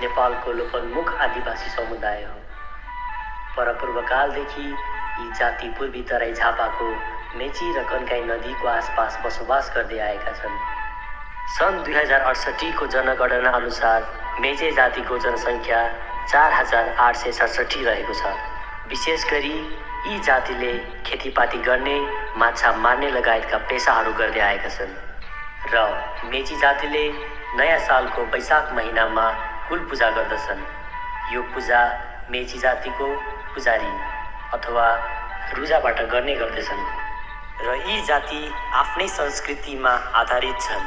नेपालको लोपोन्मुख आदिवासी समुदाय हो। परपूर्वकालदेखि यी जाति पूर्वी तराई झापाको मेची र कन्काई नदीको आसपास बसोबास गर्दै आएका छन्। सन् 2068 को जनगणना अनुसार मेचे जातिको जनसङ्ख्या 4867 रहेको छ। विशेष गरी यी जातिले खेतीपाती गर्ने, माछा मार्ने लगायतका पेसाहरू गर्दै आएका छन् र मेची जातिले नयाँ सालको वैशाख महिनामा कुल पूजा गर्दछन्। यो पूजा मेची जातिको पुजारी अथवा रुजाबाट गर्ने गर्दछन् र यी जाति आफ्नै संस्कृतिमा आधारित छन्।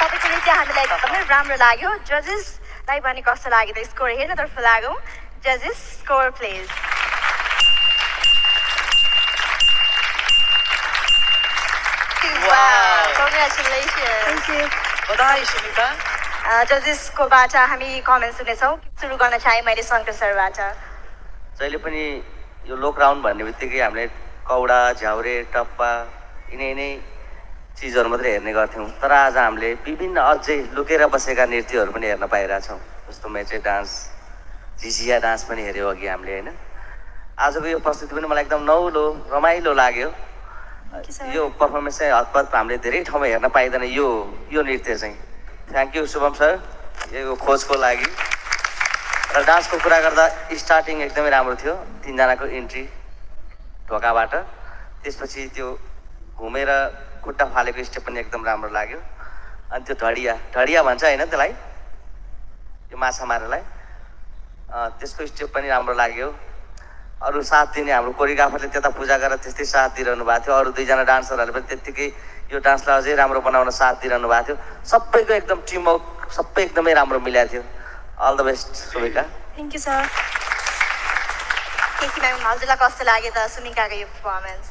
तपाईँको नृत्य हामीलाई एकदमै राम्रो लाग्यो। जजेसलाई पनि कस्तो लाग्यो त स्कोर हेर्नतर्फ लागौँ। जजेस score please. Congratulations. Thank you. बधाई सुनिता। जजेसकोबाट हामी कमेन्ट सुनेछौँ। सुरु गर्न चाहे मैले शङ्कर सरबाट। जहिले पनि यो लोक राउन्ड भन्ने बित्तिकै हामीले कौडा, झ्याउरे, टप्पा यिनै चिजहरू मात्रै हेर्ने गर्थ्यौँ। तर आज हामीले विभिन्न अझै लुकेर बसेका नृत्यहरू पनि हेर्न पाइरहेछौँ। जस्तो मेचे डान्स, झिझिया डान्स पनि हेऱ्यौँ अघि हामीले होइन। आजको यो प्रस्तुति पनि मलाई एकदम नौलो रमाइलो लाग्यो। यो पर्फर्मेन्स चाहिँ हतपत हामीले धेरै ठाउँमा हेर्न पाइँदैन यो नृत्य चाहिँ। थ्याङ्क यू शुभम सर यो खोजको लागि। र डान्सको कुरा गर्दा स्टार्टिङ एकदमै राम्रो थियो। तिनजनाको इन्ट्री ढोकाबाट, त्यसपछि त्यो घुमेर खुट्टा फालेको स्टेप पनि एकदम राम्रो लाग्यो। अनि त्यो ढडिया भन्छ होइन त्यसलाई, यो माछा मारेलाई। त्यसको स्टेप पनि राम्रो लाग्यो। अरू साथ दिने हाम्रो कोरियोग्राफरले त्यता पूजा गरेर त्यस्तै साथ दिइरहनु भएको थियो। अरू दुईजना डान्सरहरूले पनि त्यत्तिकै यो डान्सलाई अझै राम्रो बनाउन साथ दिइरहनु भएको थियो। सबैको एकदम टिमवर्क सबै एकदमै राम्रो मिलेको थियो। All the best Sumika. Thank you sir. केटी म्याम हजुरलाई कस्तो लाग्यो त सुमिकाको यो पर्फर्मेन्स?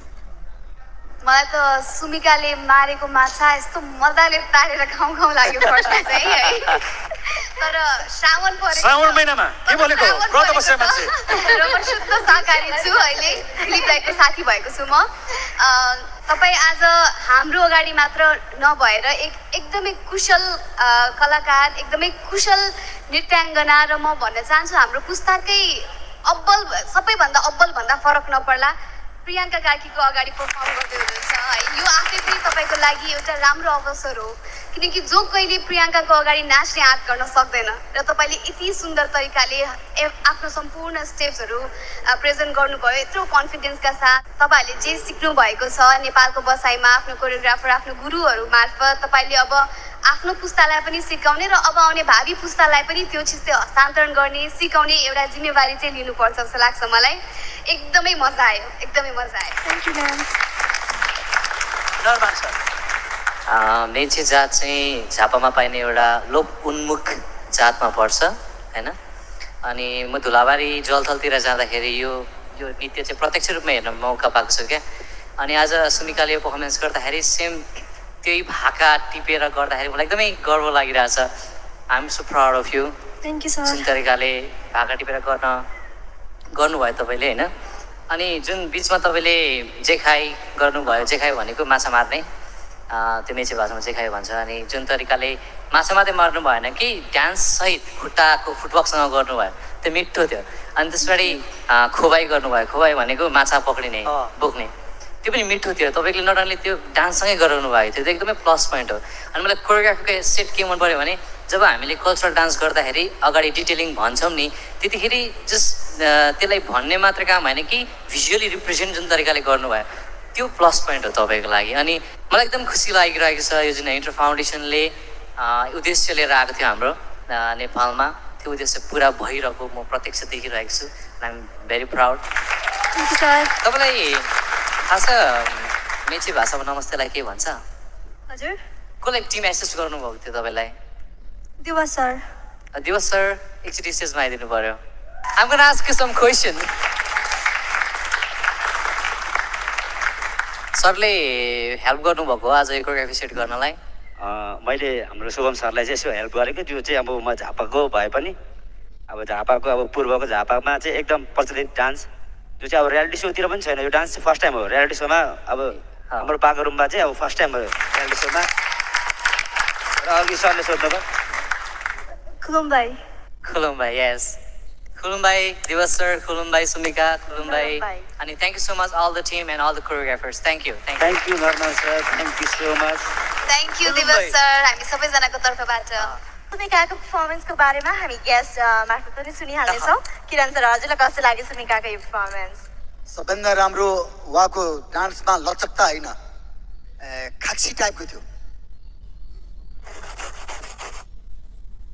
मलाई त सुमिकाले मारेको माछा यस्तो मजाले तारेर खाउँ खाउँ लाग्यो फर्स्टमा चाहिँ है। तर श्रावण परेको श्रावण महिनामा के बोलेको व्रत बस्ने मान्छे र म शुद्ध शाकाहारी छु अहिले। दिलीप दाइको साथी भएको छु म। तपाईँ आज हाम्रो अगाडि मात्र नभएर एकदमै कुशल कलाकार, एकदमै कुशल नृत्याङ्गना र म भन्न चाहन्छु हाम्रो पुस्ताकै अब्बल, सबैभन्दा अब्बल भन्दा फरक नपर्ला प्रियङ्का कार्कीको अगाडि पर्फर्म गर्दै हुनुहुन्छ है। यो आफै पनि तपाईँको लागि एउटा राम्रो अवसर हो, किनकि जो कहिले प्रियङ्काको अगाडि नाच्ने आँट गर्न सक्दैन र तपाईँले यति सुन्दर तरिकाले आफ्नो सम्पूर्ण स्टेप्सहरू प्रेजेन्ट गर्नुभयो यत्रो कन्फिडेन्सका साथ। तपाईँहरूले जे सिक्नु भएको छ नेपालको बसाइमा आफ्नो कोरियोग्राफर, आफ्नो गुरुहरू मार्फत तपाईँले अब आफ्नो पुस्तालाई पनि सिकाउने र अब आउने भावी पुस्तालाई पनि त्यो चिज चाहिँ हस्तान्तरण गर्ने, सिकाउने एउटा जिम्मेवारी चाहिँ लिनुपर्छ जस्तो लाग्छ मलाई। एकदमै मजा आयो, एकदमै मजा आयो। Thank you ma'am. Norman sir. Mechi जात चाहिँ झापामा पाइने एउटा लोक उन्मुख जातमा पर्छ होइन। अनि म धुलाबारी जलथलतिर जाँदाखेरि यो नृत्य चाहिँ प्रत्यक्ष रूपमा हेर्न मौका पाएको छु क्या। अनि आज सुमिकाले यो पर्फर्मेन्स गर्दाखेरि सेम त्यही भाका टिपेर गर्दाखेरि मलाई एकदमै गर्व लागिरहेछ। I am so proud of you. Thank you sir. जुन तरिकाले भाका टिपेर गर्नुभयो तपाईँले होइन। अनि जुन बिचमा तपाईँले जेखाइ गर्नुभयो, जेखाइ भनेको माछा मार्ने, त्यो मेचे भाषामा जेखाइ भन्छ। अनि जुन तरिकाले माछा मात्रै मार्नु भएन कि डान्ससहित खुट्टाको फुटवर्कसँग गर्नुभयो, त्यो मिठो थियो। अनि त्यसपछि खोबाई गर्नुभयो, खोबाई भनेको माछा पक्रिने, बोक्ने, त्यो पनि मिठो थियो। तपाईँले नट ओन्ली त्यो डान्ससँगै गराउनु भएको थियो, त्यो एकदमै प्लस पोइन्ट हो। अनि मलाई कोरियोग्राफीको सेट के मन पऱ्यो भने जब हामीले कल्चरल डान्स गर्दाखेरि अगाडि डिटेलिङ भन्छौँ नि, त्यतिखेरि जस्ट त्यसलाई भन्ने मात्र काम होइन कि भिजुअली रिप्रेजेन्ट जुन तरिकाले गर्नुभयो त्यो प्लस पोइन्ट हो तपाईँको लागि। अनि मलाई एकदम खुसी लागिरहेको छ यो जुन इन्टर फाउन्डेसनले उद्देश्य लिएर आएको थियो हाम्रो नेपालमा, त्यो उद्देश्य पुरा भइरहेको म प्रत्यक्ष देखिरहेको छु। I am very proud. Thank you sir. तपाईँलाई थाहा छ मेची भाषामा नमस्तेलाई के भन्छ? हजुर? कसलाई टिम एसिस्ट गर्नुभएको थियो तपाईँलाई? दिवस सर। दिवस सर एकचोटि स्टेजमा आइदिनु पऱ्यो। I'm gonna ask you some question. सरले हेल्प गर्नुभएको आज यो कोरियोग्राफी सेट गर्नलाई? मैले हाम्रो शुभम सरलाई चाहिँ यसो हेल्प गरेको। त्यो चाहिँ अब म झापाको भए पनि अब झापाको अब पूर्वको झापामा चाहिँ एकदम प्रचलित डान्स, जो चाहिँ अब रियालिटी सोतिर पनि छैन। यो डान्स चाहिँ फर्स्ट टाइम हो रियालिटी सोमा। अब हाम्रो बागरुम्बा चाहिँ अब फर्स्ट टाइम हो रियालिटी सोमा। र अघि सरले सोध्नुभयो खुलुमबाई। खुलुमबाई, यस खुलुमबाई दिवस सर, खुलुमबाई सुमिका, खुलुमबाई। अनि thank you so much all the team and all the choreographers. Thank you. Thank you Norman sir, thank you so much. Thank you Diwas sir, हामी सबैजनाको तर्फबाट। सुमिकाको पर्फर्मेन्सको बारेमा हामी गेस्ट मार्फत पनि सुनिहाल्नेछौँ। किरण सर हजुरलाई कस्तो लाग्यो सुमिकाको यो पर्फर्मेन्स? सबभन्दा राम्रो उहाँको डान्समा लचकता होइन, खाक्सी टाइपको थियो।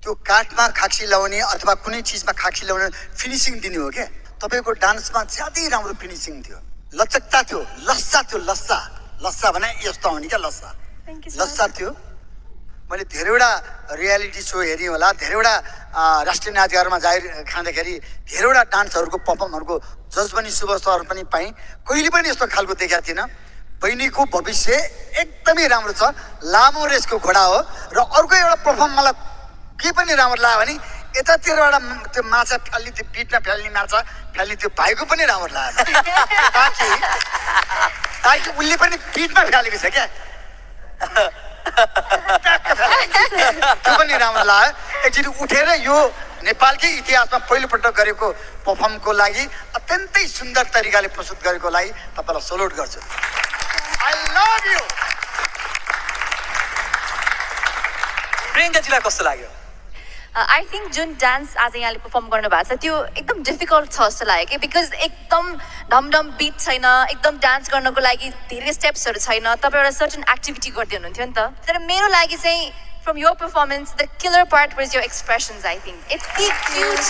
त्यो काठमा खाक्सी लगाउने अथवा कुनै चिजमा खाक्सी लगाउने फिनिसिङ दिने हो क्या। तपाईँको डान्समा ज्यादै राम्रो फिनिसिङ थियो, लचकता थियो, लस्सा थियो। लस्सा लस्सा भने यस्तो आउने क्या, लस्सा लस्सा थियो। मैले धेरैवटा रियालिटी सो हेरेँ होला, धेरैवटा राष्ट्रिय नाचगारमा जाहिर खाँदाखेरि धेरैवटा डान्सहरूको पर्फर्महरूको जज पनि शुभ स्तर पनि पाएँ। कहिले पनि यस्तो खालको देखाएको थिएन। बहिनीको भविष्य एकदमै राम्रो छ, लामो रेसको घोडा हो। र अर्को एउटा पर्फर्म मलाई के पनि राम्रो लाग्यो भने यतातिरबाट त्यो माछा फाल्ने, त्यो पिठमा फाल्ने माछा फाल्ने त्यो भाइको पनि राम्रो लाग्यो। ताकि उसले पनि पिठमा फालेको छ क्या, त्यो पनि राम्रो लाग्यो। एकचोटि उठेर यो नेपालकै इतिहासमा पहिलोपटक गरेको पर्फर्मको लागि अत्यन्तै सुन्दर तरिकाले प्रस्तुत गरेको लागि तपाईँलाई सल्युट गर्छु। I love you. प्रियङ्काजीलाई कस्तो लाग्यो? आई थिङ्क जुन डान्स आज यहाँले पर्फर्म गर्नुभएको छ त्यो एकदम डिफिकल्ट छ जस्तो लाग्यो कि, बिकज एकदम ढमढम बिट छैन, एकदम डान्स गर्नको लागि धेरै स्टेप्सहरू छैन। तपाईँ एउटा सर्टन एक्टिभिटी गर्दै हुनुहुन्थ्यो नि त। तर मेरो लागि चाहिँ from your performance the killer part was your expressions. I think यति क्युट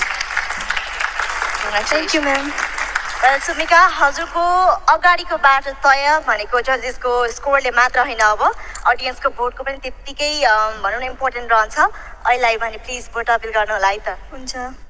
Thank you, ma'am. सुमिका हजुरको अगाडिको बाटो तय भनेको जजेसको स्कोरले मात्र होइन अब अडियन्सको भोटको पनि त्यत्तिकै भनौँ न इम्पोर्टेन्ट रहन्छ अहिले भने प्लिज भोट अपिल गर्नु होला है त हुन्छ